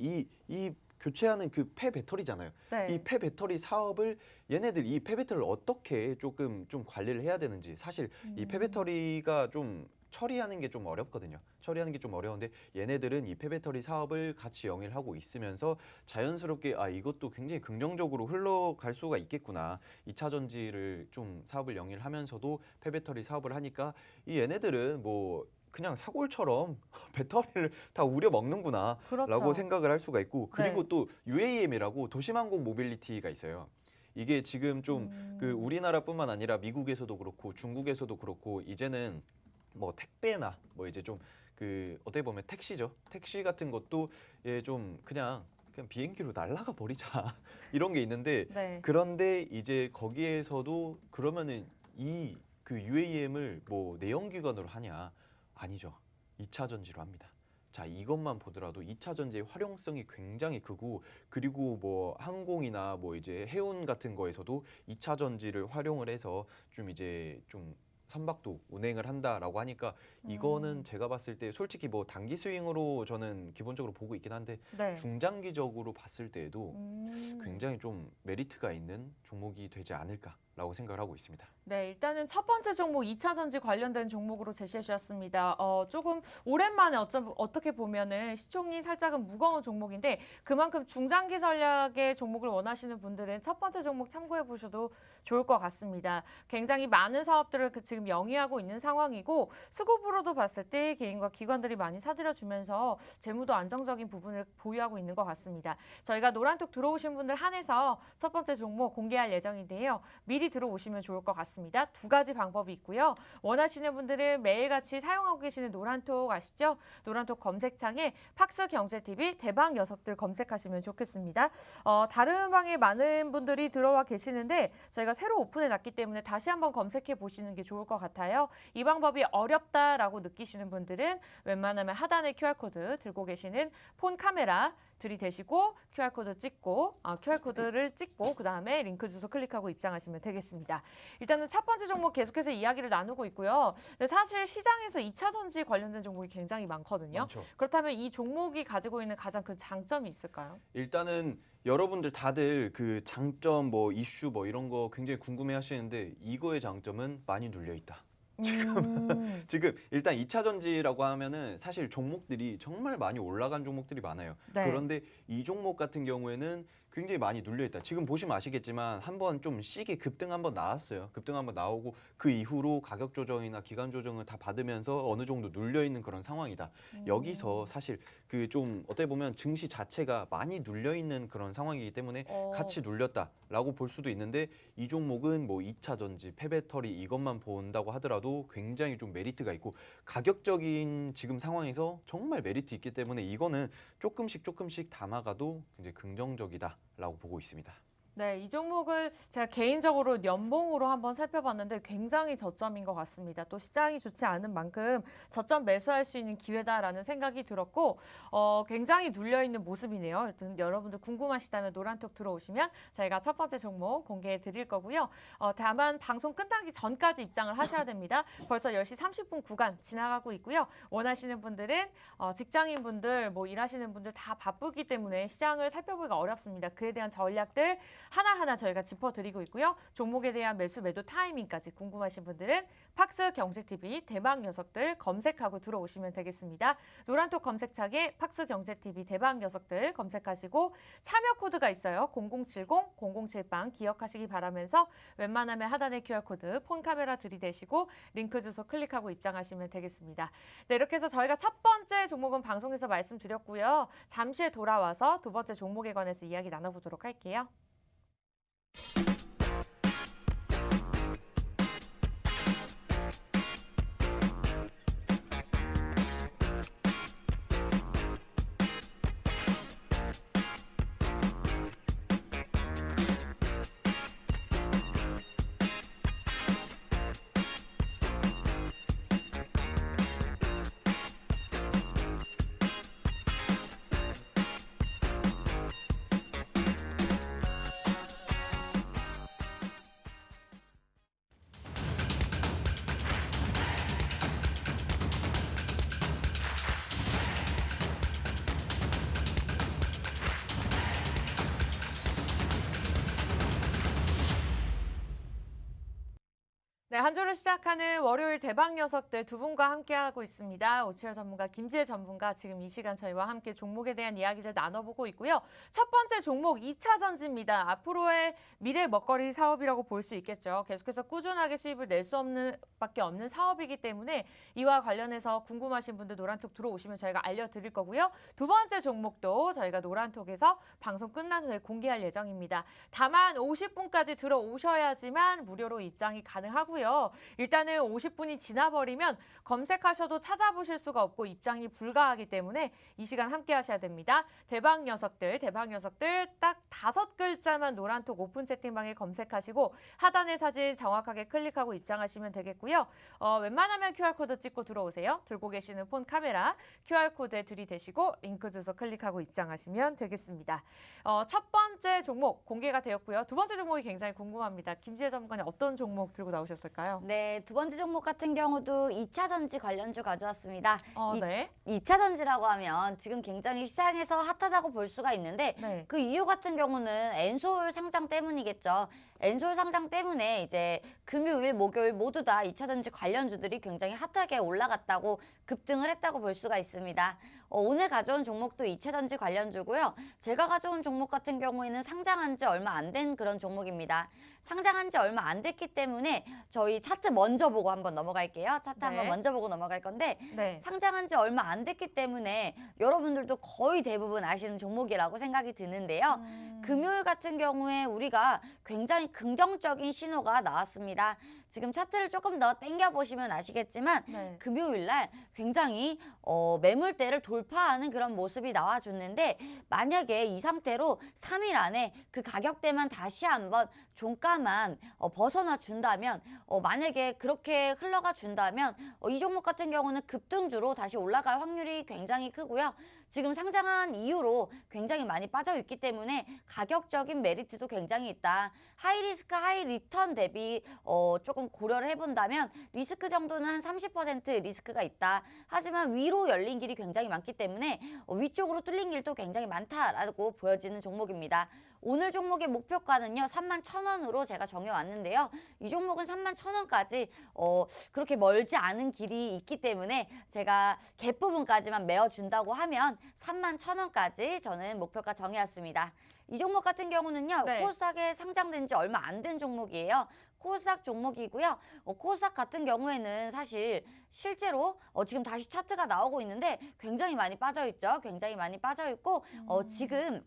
이 교체하는 그 폐배터리잖아요. 네. 이 폐배터리 사업을 얘네들 이 폐배터리를 어떻게 조금 좀 관리를 해야 되는지 사실 이 폐배터리가 좀 처리하는 게 좀 어렵거든요. 처리하는 게 좀 어려운데 얘네들은 이 폐배터리 사업을 같이 영위를 하고 있으면서 자연스럽게 아 이것도 굉장히 긍정적으로 흘러갈 수가 있겠구나. 2차 전지를 좀 사업을 영위를 하면서도 폐배터리 사업을 하니까 이 얘네들은 뭐 그냥 사골처럼 배터리를 다 우려 먹는구나 그렇죠. 라고 생각을 할 수가 있고 그리고 네. 또 UAM이라고 도심항공 모빌리티가 있어요. 이게 지금 좀 그 우리나라뿐만 아니라 미국에서도 그렇고 중국에서도 그렇고 이제는 뭐 택배나 뭐 이제 좀 그 어떻게 보면 택시죠. 택시 같은 것도 예 좀 그냥 비행기로 날아가 버리자 이런 게 있는데 네. 그런데 이제 거기에서도 그러면은 이 그 UAM을 뭐 내연기관으로 하냐? 아니죠. 2차 전지로 합니다. 자, 이것만 보더라도 2차 전지의 활용성이 굉장히 크고 그리고 뭐 항공이나 뭐 이제 해운 같은 거에서도 2차 전지를 활용을 해서 좀 이제 좀 선박도 운행을 한다라고 하니까 이거는 제가 봤을 때 솔직히 뭐 단기 스윙으로 저는 기본적으로 보고 있긴 한데 네. 중장기적으로 봤을 때에도 음. 굉장히 좀 메리트가 있는 종목이 되지 않을까라고 생각을 하고 있습니다. 네, 일단은 첫 번째 종목 2차 전지 관련된 종목으로 제시해 주셨습니다. 조금 오랜만에 어떻게 보면은 시총이 살짝은 무거운 종목인데 그만큼 중장기 전략의 종목을 원하시는 분들은 첫 번째 종목 참고해 보셔도 좋을 것 같습니다. 굉장히 많은 사업들을 지금 영위하고 있는 상황이고 수급으로도 봤을 때 개인과 기관들이 많이 사들여 주면서 재무도 안정적인 부분을 보유하고 있는 것 같습니다. 저희가 노란톡 들어오신 분들 한해서 첫 번째 종목 공개할 예정인데요. 미리 들어오시면 좋을 것 같습니다. 두 가지 방법이 있고요. 원하시는 분들은 매일같이 사용하고 계시는 노란톡 아시죠? 노란톡 검색창에 팍스경제TV 대박 녀석들 검색하시면 좋겠습니다. 다른 방에 많은 분들이 들어와 계시는데 저희가 새로 오픈해 놨기 때문에 다시 한번 검색해 보시는 게 좋을 것 같아요. 이 방법이 어렵다라고 느끼시는 분들은 웬만하면 하단에 QR코드 들고 계시는 폰 카메라 들이대시고 QR코드를 찍고 그다음에 링크 주소 클릭하고 입장하시면 되겠습니다. 일단은 첫 번째 종목 계속해서 이야기를 나누고 있고요. 근데 사실 시장에서 2차 전지 관련된 종목이 굉장히 많거든요. 많죠. 그렇다면 이 종목이 가지고 있는 가장 큰 장점이 있을까요? 일단은 여러분들 다들 그 장점 뭐 이슈 뭐 이런 거 굉장히 궁금해 하시는데 이거의 장점은 많이 눌려 있다. 지금 일단 2차 전지라고 하면은 사실 종목들이 정말 많이 올라간 종목들이 많아요. 네. 그런데 이 종목 같은 경우에는 굉장히 많이 눌려 있다. 지금 보시면 아시겠지만 한번 좀 시기 급등 한번 나왔어요. 급등 한번 나오고 그 이후로 가격 조정이나 기간 조정을 다 받으면서 어느 정도 눌려 있는 그런 상황이다. 여기서 사실 그 좀 어떻게 보면 증시 자체가 많이 눌려 있는 그런 상황이기 때문에 같이 눌렸다라고 볼 수도 있는데 이 종목은 뭐 2차 전지, 폐배터리 이것만 본다고 하더라도 굉장히 좀 메리트가 있고 가격적인 지금 상황에서 정말 메리트 있기 때문에 이거는 조금씩 담아가도 굉장히 긍정적이다라고 보고 있습니다. 네, 이 종목을 제가 개인적으로 연봉으로 한번 살펴봤는데 굉장히 저점인 것 같습니다. 또 시장이 좋지 않은 만큼 저점 매수할 수 있는 기회다라는 생각이 들었고 굉장히 눌려있는 모습이네요. 일단 여러분들 궁금하시다면 노란톡 들어오시면 저희가 첫 번째 종목 공개해 드릴 거고요. 다만 방송 끝나기 전까지 입장을 하셔야 됩니다. 벌써 10시 30분 구간 지나가고 있고요. 원하시는 분들은 직장인분들, 뭐 일하시는 분들 다 바쁘기 때문에 시장을 살펴보기가 어렵습니다. 그에 대한 전략들 하나하나 저희가 짚어드리고 있고요. 종목에 대한 매수 매도 타이밍까지 궁금하신 분들은 팍스 경제TV 대박 녀석들 검색하고 들어오시면 되겠습니다. 노란톡 검색창에 팍스 경제TV 대박 녀석들 검색하시고 참여 코드가 있어요. 0070 007방 기억하시기 바라면서 웬만하면 하단에 QR코드 폰 카메라 들이대시고 링크 주소 클릭하고 입장하시면 되겠습니다. 네, 이렇게 해서 저희가 첫 번째 종목은 방송에서 말씀드렸고요. 잠시 후에 돌아와서 두 번째 종목에 관해서 이야기 나눠보도록 할게요. 네, 한 주를 시작하는 월요일 대박 녀석들 두 분과 함께하고 있습니다. 오치열 전문가, 김지혜 전문가 지금 이 시간 저희와 함께 종목에 대한 이야기를 나눠보고 있고요. 첫 번째 종목 2차 전지입니다. 앞으로의 미래 먹거리 사업이라고 볼 수 있겠죠. 계속해서 꾸준하게 수입을 낼 수 없는 밖에 없는 사업이기 때문에 이와 관련해서 궁금하신 분들 노란톡 들어오시면 저희가 알려드릴 거고요. 두 번째 종목도 저희가 노란톡에서 방송 끝난 후에 공개할 예정입니다. 다만 50분까지 들어오셔야지만 무료로 입장이 가능하고요. 일단은 50분이 지나버리면 검색하셔도 찾아보실 수가 없고 입장이 불가하기 때문에 이 시간 함께 하셔야 됩니다. 대박 녀석들 딱 5글자만 노란톡 오픈 채팅방에 검색하시고 하단의 사진 정확하게 클릭하고 입장하시면 되겠고요. 웬만하면 QR코드 찍고 들어오세요. 들고 계시는 폰 카메라 QR코드에 들이대시고 링크 주소 클릭하고 입장하시면 되겠습니다. 첫 번째 종목 공개가 되었고요. 두 번째 종목이 굉장히 궁금합니다. 김지혜 전문가님 어떤 종목 들고 나오셨을까요? 네, 두 번째 종목 같은 경우도 2차 전지 관련주 가져왔습니다. 네. 2차 전지라고 하면 지금 굉장히 시장에서 핫하다고 볼 수가 있는데 네. 그 이유 같은 경우는 엔솔 상장 때문이겠죠. 엔솔 상장 때문에 이제 금요일, 목요일 모두 다 2차 전지 관련주들이 굉장히 핫하게 올라갔다고 급등을 했다고 볼 수가 있습니다. 오늘 가져온 종목도 2차 전지 관련주고요. 제가 가져온 종목 같은 경우에는 상장한 지 얼마 안 된 그런 종목입니다. 상장한 지 얼마 안 됐기 때문에 저희 차트 먼저 보고 한번 넘어갈게요. 차트 네. 한번 먼저 보고 넘어갈 건데 네. 상장한 지 얼마 안 됐기 때문에 여러분들도 거의 대부분 아시는 종목이라고 생각이 드는데요. 금요일 같은 경우에 우리가 굉장히 긍정적인 신호가 나왔습니다. 지금 차트를 조금 더 당겨보시면 아시겠지만 네. 금요일 날 굉장히 매물대를 돌파하는 그런 모습이 나와줬는데 만약에 이 상태로 3일 안에 그 가격대만 다시 한번 종가만 벗어나 준다면 만약에 그렇게 흘러가 준다면 이 종목 같은 경우는 급등주로 다시 올라갈 확률이 굉장히 크고요. 지금 상장한 이후로 굉장히 많이 빠져 있기 때문에 가격적인 메리트도 굉장히 있다. 하이리스크 하이리턴 대비 조금 고려를 해본다면 리스크 정도는 한 30% 리스크가 있다. 하지만 위로 열린 길이 굉장히 많기 때문에 위쪽으로 뚫린 길도 굉장히 많다라고 보여지는 종목입니다. 오늘 종목의 목표가는요 31,000원으로 제가 정해왔는데요. 이 종목은 31,000원까지 그렇게 멀지 않은 길이 있기 때문에 제가 갭 부분까지만 메어준다고 하면 31,000원까지 저는 목표가 정해왔습니다. 이 종목 같은 경우는요 네. 코스닥에 상장된 지 얼마 안 된 종목이에요. 코스닥 종목이고요. 코스닥 같은 경우에는 사실 실제로 지금 다시 차트가 나오고 있는데 굉장히 많이 빠져있죠. 굉장히 많이 빠져있고 지금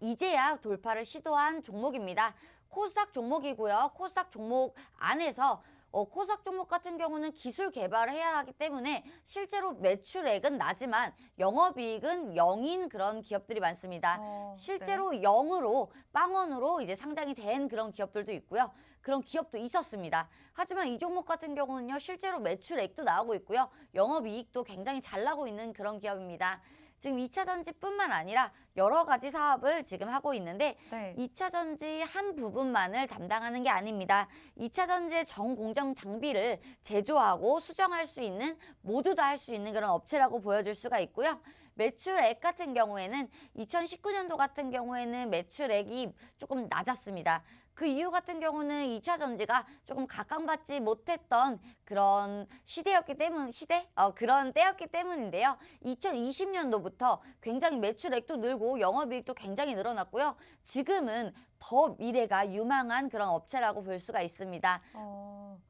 이제야 돌파를 시도한 종목입니다. 코스닥 종목이고요. 코스닥 종목 안에서 코스닥 종목 같은 경우는 기술 개발을 해야 하기 때문에 실제로 매출액은 나지만 영업이익은 0인 그런 기업들이 많습니다. 실제로 0으로 빵원으로 이제 상장이 된 그런 기업들도 있고요. 그런 기업도 있었습니다. 하지만 이 종목 같은 경우는요, 실제로 매출액도 나오고 있고요. 영업이익도 굉장히 잘 나고 있는 그런 기업입니다. 지금 2차 전지뿐만 아니라 여러 가지 사업을 지금 하고 있는데 네. 2차 전지 한 부분만을 담당하는 게 아닙니다. 2차 전지의 전 공정 장비를 제조하고 수정할 수 있는 모두 다 할 수 있는 그런 업체라고 보여줄 수가 있고요. 매출액 같은 경우에는 2019년도 같은 경우에는 매출액이 조금 낮았습니다. 그 이유 같은 경우는 2차 전지가 조금 각광받지 못했던 그런 시대였기 때문, 그런 때였기 때문인데요. 2020년도부터 굉장히 매출액도 늘고 영업이익도 굉장히 늘어났고요. 지금은 더 미래가 유망한 그런 업체라고 볼 수가 있습니다.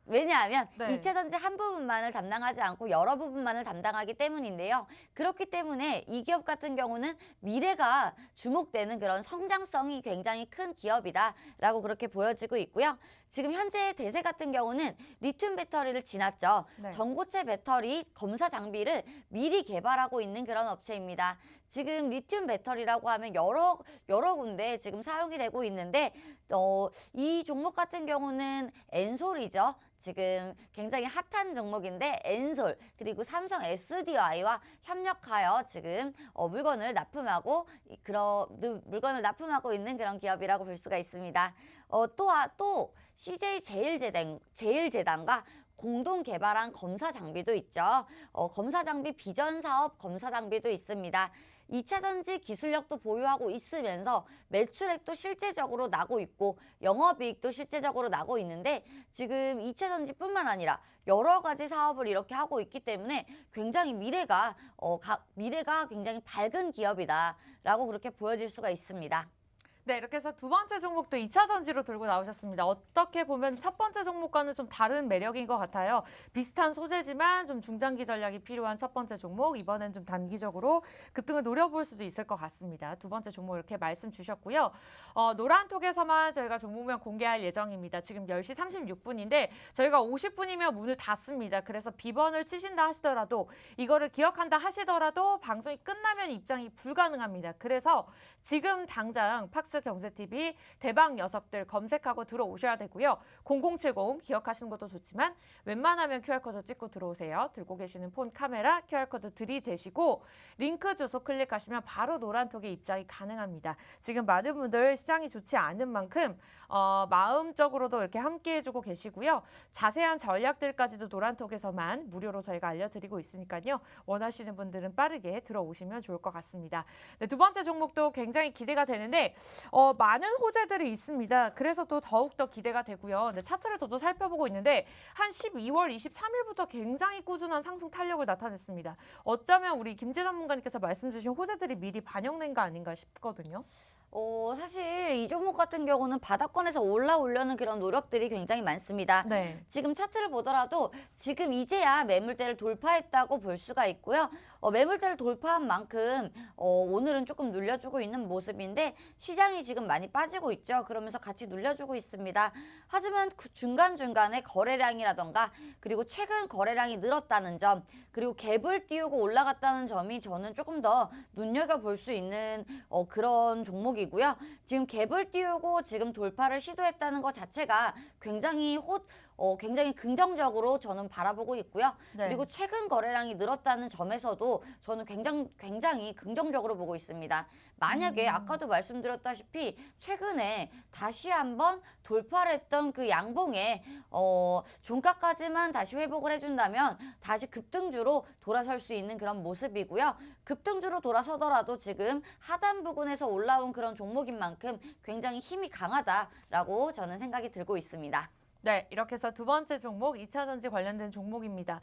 왜냐하면 네. 2차 전지 한 부분만을 담당하지 않고 여러 부분만을 담당하기 때문인데요. 그렇기 때문에 이 기업 같은 경우는 미래가 주목되는 그런 성장성이 굉장히 큰 기업이다라고 그렇게 보여지고 있고요. 지금 현재 대세 같은 경우는 리튬 배터리를 지났죠. 네. 전고체 배터리 검사 장비를 미리 개발하고 있는 그런 업체입니다. 지금 리튬 배터리라고 하면 여러 군데 지금 사용이 되고 있는데 이 종목 같은 경우는 엔솔이죠. 지금 굉장히 핫한 종목인데 엔솔 그리고 삼성 SDI와 협력하여 지금 물건을 납품하고 있는 그런 기업이라고 볼 수가 있습니다. 또 CJ 제일제당과 공동 개발한 검사 장비도 있죠. 검사 장비 비전 사업 검사 장비도 있습니다. 2차 전지 기술력도 보유하고 있으면서 매출액도 실제적으로 나고 있고 영업이익도 실제적으로 나고 있는데 지금 2차 전지뿐만 아니라 여러 가지 사업을 이렇게 하고 있기 때문에 굉장히 미래가 굉장히 밝은 기업이다라고 그렇게 보여질 수가 있습니다. 네, 이렇게 해서 두 번째 종목도 2차 전지로 들고 나오셨습니다. 어떻게 보면 첫 번째 종목과는 좀 다른 매력인 것 같아요. 비슷한 소재지만 좀 중장기 전략이 필요한 첫 번째 종목, 이번엔 좀 단기적으로 급등을 노려볼 수도 있을 것 같습니다. 두 번째 종목 이렇게 말씀 주셨고요. 노란톡에서만 저희가 종목명 공개할 예정입니다. 지금 10시 36분인데 저희가 50분이면 문을 닫습니다. 그래서 비번을 치신다 하시더라도 이거를 기억한다 하시더라도 방송이 끝나면 입장이 불가능합니다. 그래서 지금 당장 팍스 경제TV 대박 녀석들 검색하고 들어오셔야 되고요. 0070 기억하시는 것도 좋지만 웬만하면 QR코드 찍고 들어오세요. 들고 계시는 폰 카메라 QR코드 들이대시고 링크 주소 클릭하시면 바로 노란톡에 입장이 가능합니다. 지금 많은 분들 시장이 좋지 않은 만큼 마음적으로도 이렇게 함께 해주고 계시고요. 자세한 전략들까지도 노란톡에서만 무료로 저희가 알려드리고 있으니까요. 원하시는 분들은 빠르게 들어오시면 좋을 것 같습니다. 네, 두 번째 종목도 굉장히 기대가 되는데 많은 호재들이 있습니다. 그래서 또 더욱더 기대가 되고요. 네, 차트를 저도 살펴보고 있는데 한 12월 23일부터 굉장히 꾸준한 상승 탄력을 나타냈습니다. 어쩌면 우리 김재 전문가님께서 말씀 주신 호재들이 미리 반영된 거 아닌가 싶거든요. 사실 이 종목 같은 경우는 바닥권에서 올라오려는 그런 노력들이 굉장히 많습니다. 네. 지금 차트를 보더라도 지금 이제야 매물대를 돌파했다고 볼 수가 있고요. 매물대를 돌파한 만큼 오늘은 조금 눌려주고 있는 모습인데 시장이 지금 많이 빠지고 있죠. 그러면서 같이 눌려주고 있습니다. 하지만 그 중간중간에 거래량이라던가 그리고 최근 거래량이 늘었다는 점 그리고 갭을 띄우고 올라갔다는 점이 저는 조금 더 눈여겨볼 수 있는 그런 종목이고요. 지금 갭을 띄우고 지금 돌파를 시도했다는 것 자체가 굉장히 굉장히 긍정적으로 저는 바라보고 있고요. 네. 그리고 최근 거래량이 늘었다는 점에서도 저는 굉장히 긍정적으로 보고 있습니다. 만약에 아까도 말씀드렸다시피 최근에 다시 한번 돌파를 했던 그 양봉에 종가까지만 다시 회복을 해준다면 다시 급등주로 돌아설 수 있는 그런 모습이고요. 급등주로 돌아서더라도 지금 하단 부근에서 올라온 그런 종목인 만큼 굉장히 힘이 강하다라고 저는 생각이 들고 있습니다. 네, 이렇게 해서 두 번째 종목 2차 전지 관련된 종목입니다.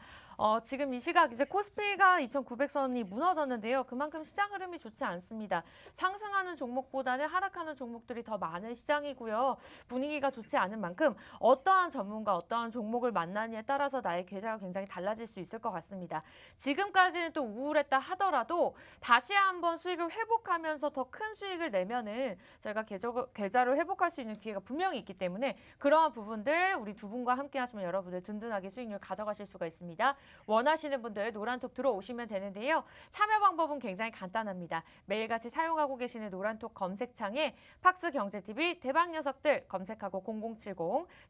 지금 이 시각 이제 코스피가 2,900선이 무너졌는데요. 그만큼 시장 흐름이 좋지 않습니다. 상승하는 종목보다는 하락하는 종목들이 더 많은 시장이고요. 분위기가 좋지 않은 만큼 어떠한 전문가, 어떠한 종목을 만나느냐에 따라서 나의 계좌가 굉장히 달라질 수 있을 것 같습니다. 지금까지는 또 우울했다 하더라도 다시 한번 수익을 회복하면서 더 큰 수익을 내면은 저희가 계좌를 회복할 수 있는 기회가 분명히 있기 때문에 그러한 부분들 오늘 우리 두 분과 함께 하시면 여러분들 든든하게 수익률 가져가실 수가 있습니다. 원하시는 분들 노란톡 들어오시면 되는데요. 참여 방법은 굉장히 간단합니다. 매일같이 사용하고 계시는 노란톡 검색창에 팍스 경제TV 대박 녀석들 검색하고 0070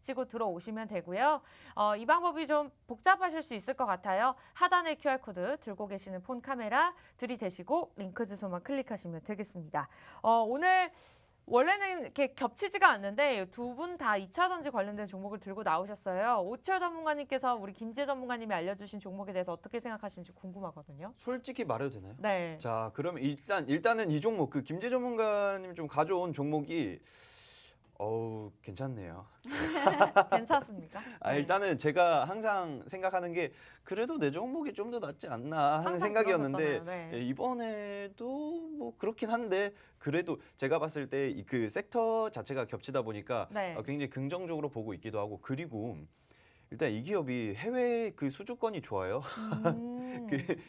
치고 들어오시면 되고요. 이 방법이 좀 복잡하실 수 있을 것 같아요. 하단에 QR코드 들고 계시는 폰 카메라 들이대시고 링크 주소만 클릭하시면 되겠습니다. 오늘 원래는 이렇게 겹치지가 않는데 두 분 다 2차 전지 관련된 종목을 들고 나오셨어요. 오치열 전문가님께서 우리 김지혜 전문가님이 알려주신 종목에 대해서 어떻게 생각하시는지 궁금하거든요. 솔직히 말해도 되나요? 네. 자, 그럼 일단은 이 종목 그 김재 전문가님 좀 가져온 종목이 괜찮네요. 괜찮습니까? 네. 일단은 제가 항상 생각하는 게 그래도 내 종목이 좀 더 낫지 않나 하는 항상 생각이었는데 그러셨잖아요. 네. 이번에도 뭐 그렇긴 한데 그래도 제가 봤을 때 그 섹터 자체가 겹치다 보니까 네. 굉장히 긍정적으로 보고 있기도 하고 그리고 일단 이 기업이 해외 그 수주권이 좋아요.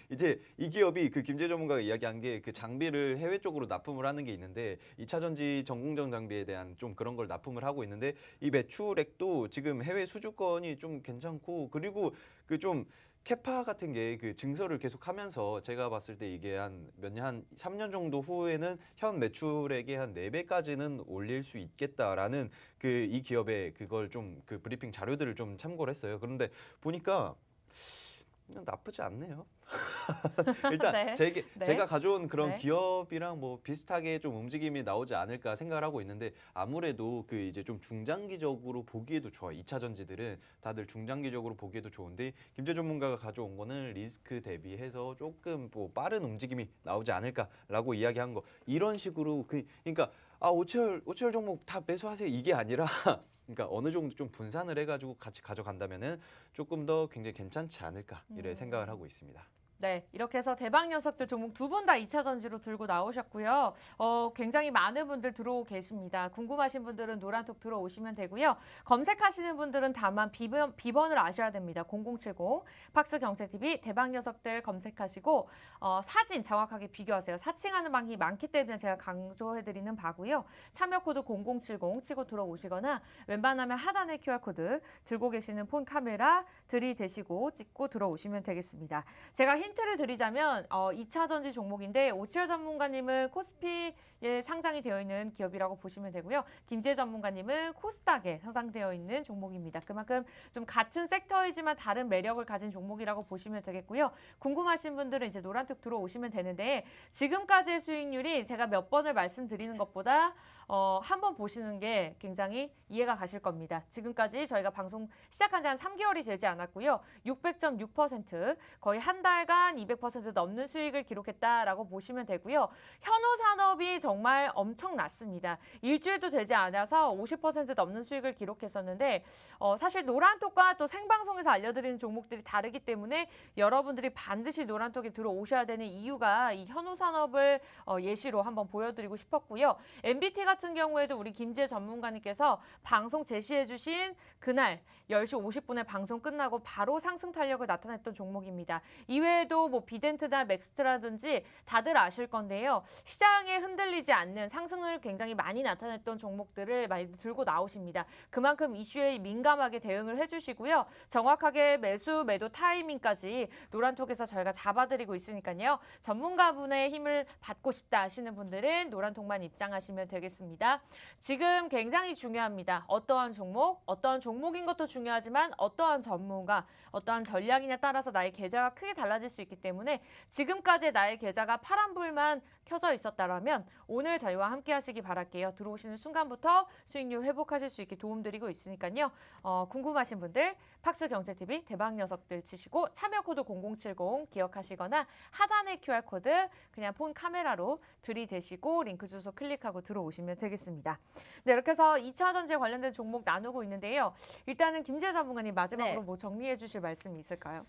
이제 이 기업이 그 김재 전문가가 이야기한 게 그 장비를 해외 쪽으로 납품을 하는 게 있는데 2차 전지 전공정 장비에 대한 좀 그런 걸 납품을 하고 있는데 이 매출액도 지금 해외 수주권이 좀 괜찮고 그리고 그 좀 캐파 같은 게 그 증설을 계속하면서 제가 봤을 때 이게 한 3년 정도 후에는 현 매출액의 한 4배까지는 올릴 수 있겠다라는 그 이 기업의 그걸 좀 그 브리핑 자료들을 좀 참고를 했어요. 그런데 보니까 나쁘지 않네요. 일단 네. 제가 가져온 그런 네. 기업이랑 뭐 비슷하게 좀 움직임이 나오지 않을까 생각을 하고 있는데 아무래도 그 이제 좀 중장기적으로 보기에도 좋아요. 2차 전지들은 다들 중장기적으로 보기에도 좋은데 김재 전문가가 가져온 거는 리스크 대비해서 조금 뭐 빠른 움직임이 나오지 않을까라고 이야기한 거 이런 식으로 그러니까 오치열 종목 다 매수하세요 이게 아니라 그러니까 어느 정도 좀 분산을 해가지고 같이 가져간다면은 조금 더 굉장히 괜찮지 않을까 이래 생각을 하고 있습니다. 네, 이렇게 해서 대박 녀석들 종목 두 분 다 2차 전지로 들고 나오셨고요. 굉장히 많은 분들 들어오고 계십니다. 궁금하신 분들은 노란톡 들어오시면 되고요. 검색하시는 분들은 다만 비번을 아셔야 됩니다. 0070 팍스 경제TV 대박 녀석들 검색하시고 사진 정확하게 비교하세요. 사칭하는 방법이 많기 때문에 제가 강조해드리는 바고요. 참여 코드 0070 치고 들어오시거나 웬만하면 하단에 QR코드 들고 계시는 폰 카메라 들이대시고 찍고 들어오시면 되겠습니다. 제가 힌트를 드리자면 2차 전지 종목인데 오치열 전문가님은 코스피에 상장이 되어 있는 기업이라고 보시면 되고요. 김지혜 전문가님은 코스닥에 상장되어 있는 종목입니다. 그만큼 좀 같은 섹터이지만 다른 매력을 가진 종목이라고 보시면 되겠고요. 궁금하신 분들은 이제 노란톡 들어오시면 되는데 지금까지의 수익률이 제가 몇 번을 말씀드리는 것보다 한번 보시는 게 굉장히 이해가 가실 겁니다. 지금까지 저희가 방송 시작한 지 한 3개월이 되지 않았고요. 600.6% 거의 한 달간 200% 넘는 수익을 기록했다라고 보시면 되고요. 현우 산업이 정말 엄청났습니다. 일주일도 되지 않아서 50% 넘는 수익을 기록했었는데 사실 노란톡과 또 생방송에서 알려드리는 종목들이 다르기 때문에 여러분들이 반드시 노란톡에 들어오셔야 되는 이유가 이 현우 산업을 예시로 한번 보여드리고 싶었고요. MBT 같은 경우에도 우리 김지혜 전문가님께서 방송 제시해 주신 그날 10시 50분에 방송 끝나고 바로 상승 탄력을 나타냈던 종목입니다. 이외에도 뭐 비덴트나 맥스트라든지 다들 아실 건데요. 시장에 흔들리지 않는 상승을 굉장히 많이 나타냈던 종목들을 많이 들고 나오십니다. 그만큼 이슈에 민감하게 대응을 해주시고요. 정확하게 매수, 매도 타이밍까지 노란톡에서 저희가 잡아드리고 있으니까요. 전문가분의 힘을 받고 싶다 하시는 분들은 노란톡만 입장하시면 되겠습니다. 지금 굉장히 중요합니다. 어떠한 종목, 어떠한 종목인 것도 중요하지만 어떠한 전문가, 어떠한 전략이냐에 따라서 나의 계좌가 크게 달라질 수 있기 때문에 지금까지 나의 계좌가 파란불만 켜져 있었다라면 오늘 저희와 함께 하시기 바랄게요. 들어오시는 순간부터 수익률 회복하실 수 있게 도움드리고 있으니까요. 궁금하신 분들 팍스 경제TV 대박 녀석들 치시고 참여 코드 0070 기억하시거나 하단의 QR코드 그냥 폰 카메라로 들이대시고 링크 주소 클릭하고 들어오시면 되겠습니다. 네, 이렇게 해서 2차 전지에 관련된 종목 나누고 있는데요. 일단은 김지혜 전문가님 마지막으로 네. 뭐 정리해 주실 말씀이 있을까요?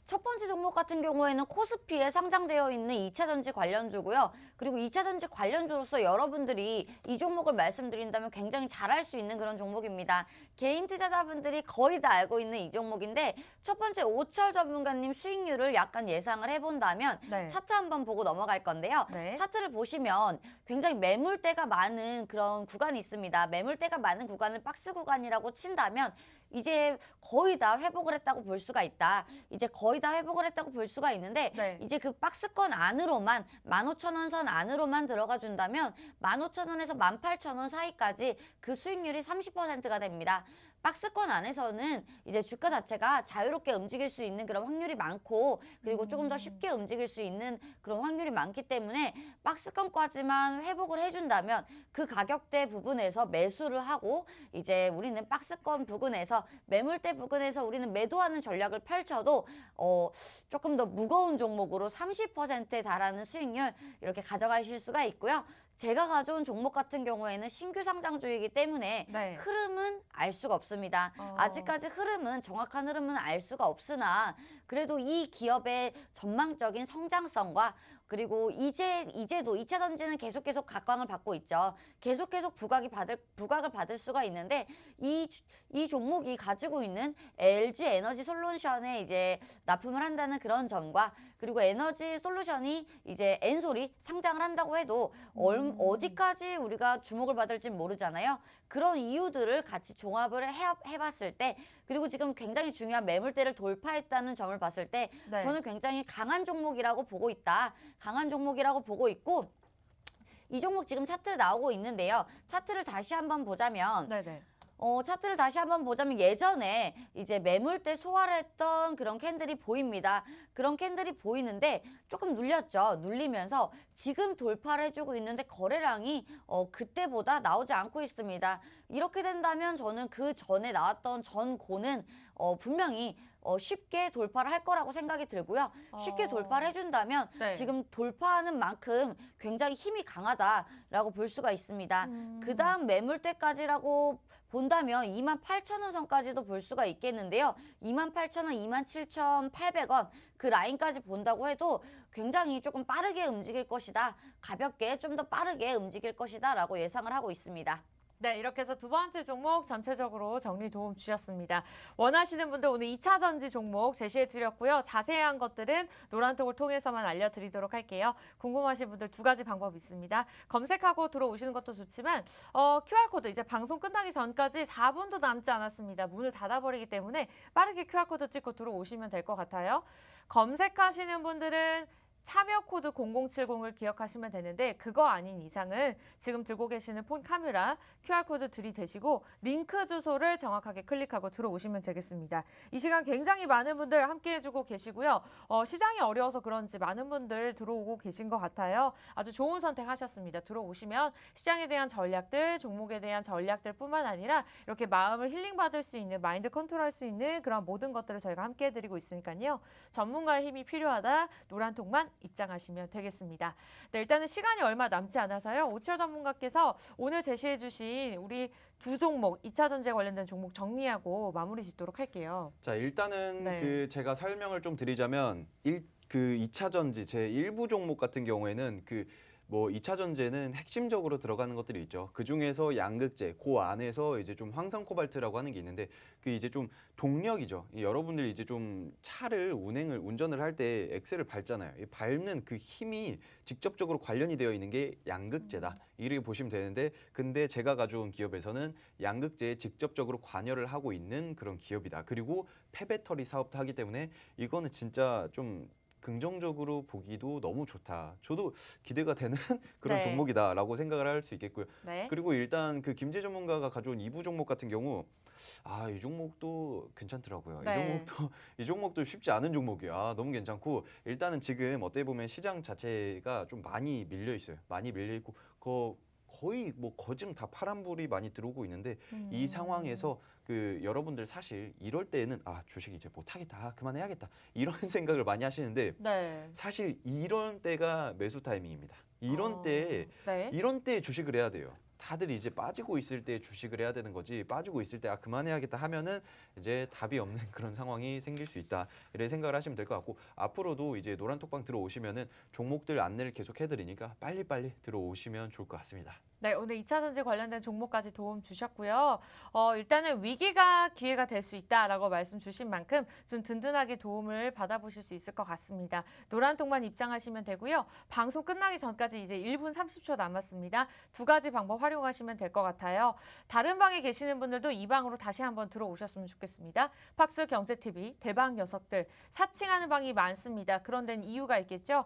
첫 번째 종목 같은 경우에는 코스피에 상장되어 있는 2차 전지 관련주고요. 그리고 2차 전지 관련주로서 여러분들이 이 종목을 말씀드린다면 굉장히 잘할 수 있는 그런 종목입니다. 개인 투자자분들이 거의 거의 다 알고 있는 이 종목인데 첫 번째 오철 전문가님 수익률을 약간 예상을 해본다면 네. 차트 한번 보고 넘어갈 건데요. 네. 차트를 보시면 굉장히 매물대가 많은 그런 구간이 있습니다. 매물대가 많은 구간을 박스 구간이라고 친다면 이제 거의 다 회복을 했다고 볼 수가 있다. 이제 거의 다 회복을 했다고 볼 수가 있는데 네. 이제 그 박스권 안으로만 15,000원 선 안으로만 들어가 준다면 15,000원에서 18,000원 사이까지 그 수익률이 30%가 됩니다. 박스권 안에서는 이제 주가 자체가 자유롭게 움직일 수 있는 그런 확률이 많고 그리고 조금 더 쉽게 움직일 수 있는 그런 확률이 많기 때문에 박스권까지만 회복을 해준다면 그 가격대 부분에서 매수를 하고 이제 우리는 박스권 부근에서 매물대 부근에서 우리는 매도하는 전략을 펼쳐도 조금 더 무거운 종목으로 30%에 달하는 수익률 이렇게 가져가실 수가 있고요. 제가 가져온 종목 같은 경우에는 신규 상장주이기 때문에 네. 흐름은 알 수가 없습니다. 아직까지 정확한 흐름은 알 수가 없으나 그래도 이 기업의 전망적인 성장성과 그리고 이제도 2차 전지는 계속 각광을 받고 있죠. 계속 부각을 받을 수가 있는데 이 종목이 가지고 있는 LG 에너지 솔루션에 이제 납품을 한다는 그런 점과 그리고 에너지 솔루션이 이제 엔솔이 상장을 한다고 해도 어디까지 우리가 주목을 받을지 모르잖아요. 그런 이유들을 같이 종합을 해봤을 때 그리고 지금 굉장히 중요한 매물대를 돌파했다는 점을 봤을 때 네. 저는 굉장히 강한 종목이라고 보고 있다. 강한 종목이라고 보고 있고 이 종목 지금 차트 나오고 있는데요. 차트를 다시 한번 보자면 네네. 차트를 다시 한번 보자면 예전에 이제 매물대 소화를 했던 그런 캔들이 보입니다. 그런 캔들이 보이는데 조금 눌렸죠. 눌리면서 지금 돌파를 해주고 있는데 거래량이 그때보다 나오지 않고 있습니다. 이렇게 된다면 저는 그 전에 나왔던 전고는 분명히 쉽게 돌파를 할 거라고 생각이 들고요. 쉽게 돌파를 해준다면 네. 지금 돌파하는 만큼 굉장히 힘이 강하다라고 볼 수가 있습니다. 그 다음 매물대까지라고 본다면 28,000원 선까지도 볼 수가 있겠는데요. 28,000원, 27,800원 그 라인까지 본다고 해도 굉장히 조금 빠르게 움직일 것이다. 가볍게 좀 더 빠르게 움직일 것이다 라고 예상을 하고 있습니다. 네, 이렇게 해서 두 번째 종목 전체적으로 정리 도움 주셨습니다. 원하시는 분들 오늘 2차 전지 종목 제시해 드렸고요. 자세한 것들은 노란톡을 통해서만 알려드리도록 할게요. 궁금하신 분들 두 가지 방법이 있습니다. 검색하고 들어오시는 것도 좋지만 QR코드 이제 방송 끝나기 전까지 4분도 남지 않았습니다. 문을 닫아버리기 때문에 빠르게 QR코드 찍고 들어오시면 될 것 같아요. 검색하시는 분들은 참여 코드 0070을 기억하시면 되는데 그거 아닌 이상은 지금 들고 계시는 폰 카메라 QR코드 들이대시고 링크 주소를 정확하게 클릭하고 들어오시면 되겠습니다. 이 시간 굉장히 많은 분들 함께 해주고 계시고요. 시장이 어려워서 그런지 많은 분들 들어오고 계신 것 같아요. 아주 좋은 선택하셨습니다. 들어오시면 시장에 대한 전략들, 종목에 대한 전략들 뿐만 아니라 이렇게 마음을 힐링받을 수 있는 마인드 컨트롤할 수 있는 그런 모든 것들을 저희가 함께 해드리고 있으니까요. 전문가의 힘이 필요하다. 노란톡만 입장하시면 되겠습니다. 네, 일단은 시간이 얼마 남지 않아서요. 오치어 전문가께서 오늘 제시해 주신 우리 두 종목, 2차 전지에 관련된 종목 정리하고 마무리 짓도록 할게요. 자, 일단은 네. 제가 설명을 좀 드리자면 그 2차 전지 제 일부 종목 같은 경우에는 2차 전지에는 핵심적으로 들어가는 것들이 있죠. 그 중에서 양극재, 그 안에서 이제 좀 황성 코발트라고 하는 게 있는데 그 이제 좀 동력이죠. 여러분들이 이제 좀 차를 운전을 할 때 엑셀을 밟잖아요. 이 밟는 그 힘이 직접적으로 관련이 되어 있는 게 양극재다. 이렇게 보시면 되는데 근데 제가 가져온 기업에서는 양극재에 직접적으로 관여를 하고 있는 그런 기업이다. 그리고 폐배터리 사업도 하기 때문에 이거는 진짜 좀 긍정적으로 보기도 너무 좋다. 저도 기대가 되는 그런 네. 종목이다라고 생각을 할 수 있겠고요. 네. 그리고 일단 그 김재 전문가가 가져온 2부 종목 같은 경우 이 종목도 괜찮더라고요. 네. 이 종목도 쉽지 않은 종목이야. 너무 괜찮고 일단은 지금 어떻게 보면 시장 자체가 좀 많이 밀려 있어요. 많이 밀려 있고 거의 거즘 다 파란불이 많이 들어오고 있는데 이 상황에서 여러분들 사실 이럴 때는 주식 이제 못하겠다, 그만해야겠다 이런 생각을 많이 하시는데 네. 사실 이런 때가 매수 타이밍입니다. 이런 때 주식을 해야 돼요. 다들 이제 빠지고 있을 때 주식을 해야 되는 거지 빠지고 있을 때 그만해야겠다 하면은 이제 답이 없는 그런 상황이 생길 수 있다 이렇게 생각을 하시면 될 것 같고 앞으로도 이제 노란톡방 들어오시면은 종목들 안내를 계속 해드리니까 빨리빨리 들어오시면 좋을 것 같습니다. 네, 오늘 2차 전지 관련된 종목까지 도움 주셨고요. 일단은 위기가 기회가 될 수 있다라고 말씀 주신 만큼 좀 든든하게 도움을 받아보실 수 있을 것 같습니다. 노란 통만 입장하시면 되고요. 방송 끝나기 전까지 이제 1분 30초 남았습니다. 두 가지 방법 활용하시면 될 것 같아요. 다른 방에 계시는 분들도 이 방으로 다시 한번 들어오셨으면 좋겠습니다. 팍스 경제TV 대박 녀석들 사칭하는 방이 많습니다. 그런 데는 이유가 있겠죠.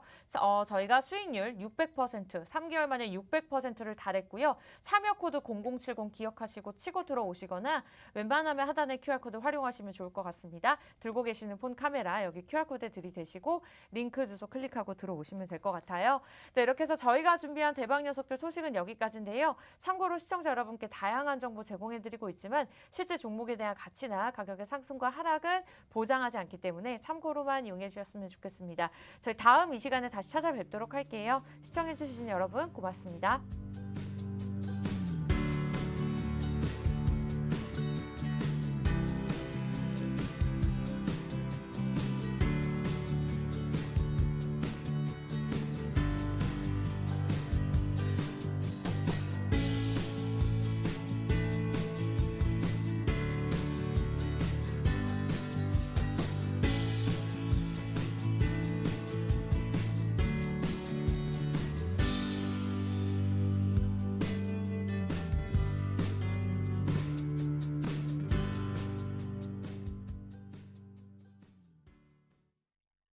저희가 수익률 600%, 3개월 만에 600%를 달했고요. 참여 코드 0070 기억하시고 치고 들어오시거나 웬만하면 하단에 QR코드 활용하시면 좋을 것 같습니다. 들고 계시는 폰 카메라 여기 QR코드 들이대시고 링크 주소 클릭하고 들어오시면 될 것 같아요. 네, 이렇게 해서 저희가 준비한 대박 녀석들 소식은 여기까지인데요. 참고로 시청자 여러분께 다양한 정보 제공해드리고 있지만 실제 종목에 대한 가치나 가격의 상승과 하락은 보장하지 않기 때문에 참고로만 이용해 주셨으면 좋겠습니다. 저희 다음 이 시간에 다시 찾아뵙도록 할게요. 시청해주신 여러분 고맙습니다.